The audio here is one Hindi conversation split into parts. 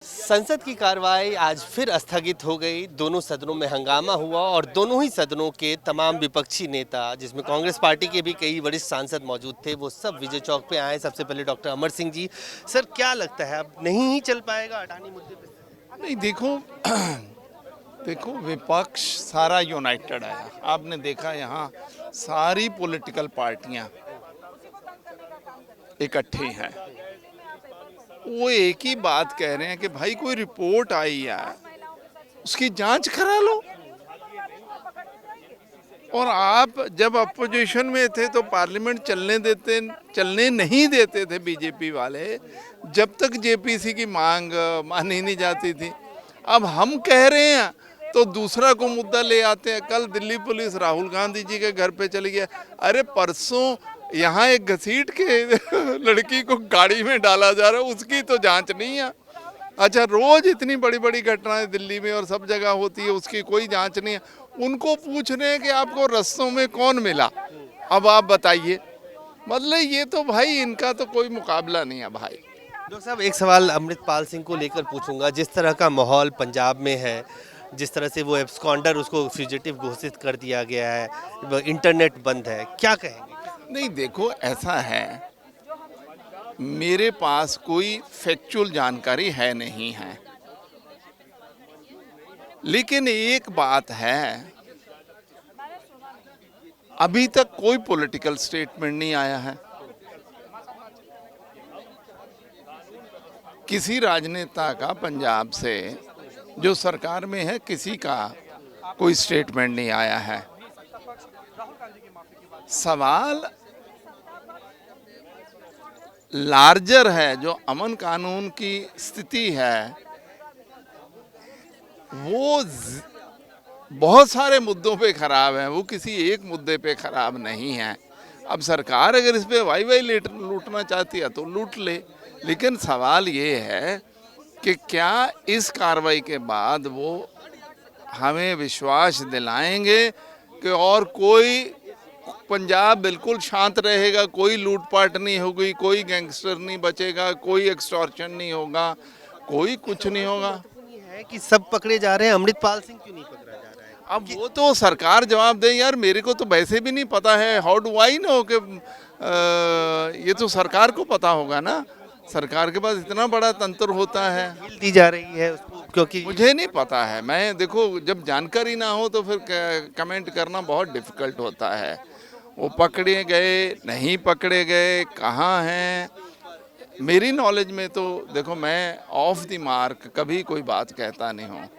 संसद की कार्रवाई आज फिर स्थगित हो गई। दोनों सदनों में हंगामा हुआ और दोनों ही सदनों के तमाम विपक्षी नेता, जिसमें कांग्रेस पार्टी के भी कई वरिष्ठ सांसद मौजूद थे, वो सब विजय चौक पे आए। सबसे पहले डॉक्टर अमर सिंह जी, सर क्या लगता है अब नहीं ही चल पाएगा अडानी मुद्दे पे? नहीं, देखो देखो विपक्ष सारा यूनाइटेड है। आपने देखा यहाँ सारी पॉलिटिकल पार्टियां इकट्ठी हैं। वो एक ही बात कह रहे हैं कि भाई कोई रिपोर्ट आई है उसकी जांच करा लो। और आप जब अपोजिशन में थे तो पार्लियामेंट चलने नहीं देते थे बीजेपी वाले, जब तक जेपीसी की मांग मानी नहीं जाती थी। अब हम कह रहे हैं तो दूसरा को मुद्दा ले आते हैं। कल दिल्ली पुलिस राहुल गांधी जी के घर पे चली गई। अरे परसों यहाँ एक घसीट के लड़की को गाड़ी में डाला जा रहा है, उसकी तो जांच नहीं है। अच्छा, रोज इतनी बड़ी बड़ी घटनाएं दिल्ली में और सब जगह होती है, उसकी कोई जांच नहीं है। उनको पूछ रहे हैं कि आपको रस्तों में कौन मिला, अब आप बताइए। मतलब ये तो भाई इनका तो कोई मुकाबला नहीं है भाई। डॉक्टर साहब, एक सवाल अमृतपाल सिंह को लेकर पूछूंगा। जिस तरह का माहौल पंजाब में है, जिस तरह से वो एब्सकॉन्डर, उसको फ्यूजिटिव घोषित कर दिया गया है, इंटरनेट बंद है, क्या कहेंगे? नहीं, देखो ऐसा है, मेरे पास कोई फैक्चुअल जानकारी है नहीं है, लेकिन एक बात है, अभी तक कोई पॉलिटिकल स्टेटमेंट नहीं आया है। किसी राजनेता का पंजाब से जो सरकार में है, किसी का कोई स्टेटमेंट नहीं आया है। सवाल लार्जर है, जो अमन कानून की स्थिति है, वो बहुत सारे मुद्दों पे खराब है, वो किसी एक मुद्दे पे खराब नहीं है। अब सरकार अगर इस पे वाई लूटना चाहती है तो लूट ले, लेकिन सवाल ये है कि क्या इस कार्रवाई के बाद वो हमें विश्वास दिलाएंगे कि और कोई पंजाब बिल्कुल शांत रहेगा, कोई लूटपाट नहीं होगी, कोई गैंगस्टर नहीं बचेगा, कोई एक्सटॉर्शन नहीं होगा, कोई कुछ नहीं होगा। है कि सब पकड़े जा रहे हैं, अमृतपाल सिंह क्यों नहीं पकड़ा जा रहा है? अब वो तो सरकार जवाब दे यार, मेरे को तो वैसे भी नहीं पता है। हाउ डू आई नो कि ये तो सरकार को पता होगा ना। सरकार के पास इतना बड़ा तंत्र होता है। ढील दी जा रही है उसको, क्योंकि मुझे नहीं पता है। मैं देखो, जब जानकारी ना हो तो फिर कमेंट करना बहुत डिफिकल्ट होता है। वो पकड़े गए नहीं पकड़े गए, कहाँ हैं, मेरी नॉलेज में तो देखो, मैं ऑफ द मार्क कभी कोई बात कहता नहीं हूँ,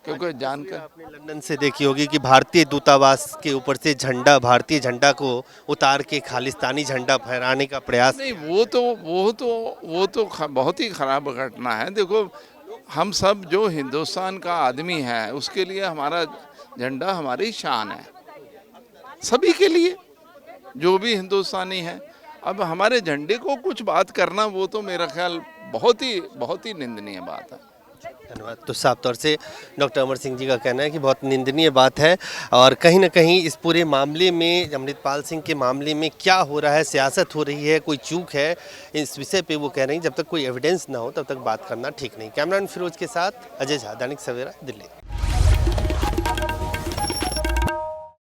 क्योंकि जानकर आपने लंदन से देखी होगी कि भारतीय दूतावास के ऊपर से झंडा, भारतीय झंडा को उतार के खालिस्तानी झंडा फहराने का प्रयास। नहीं, वो तो बहुत ही खराब घटना है। देखो, हम सब जो हिंदुस्तान का आदमी है, उसके लिए हमारा झंडा हमारी शान है, सभी के लिए जो भी हिंदुस्तानी है। अब हमारे झंडे को कुछ बात करना, वो तो मेरा ख्याल बहुत ही निंदनीय बात है। धन्यवाद। तो साफ तौर से डॉक्टर अमर सिंह जी का कहना है कि बहुत निंदनीय बात है, और कहीं ना कहीं इस पूरे मामले में, अमृतपाल सिंह के मामले में क्या हो रहा है, सियासत हो रही है, कोई चूक है, इस विषय पे वो कह रहे हैं जब तक कोई एविडेंस ना हो तब तक बात करना ठीक नहीं। कैमरामैन फिरोज के साथ अजय झा, दैनिक सवेरा, दिल्ली।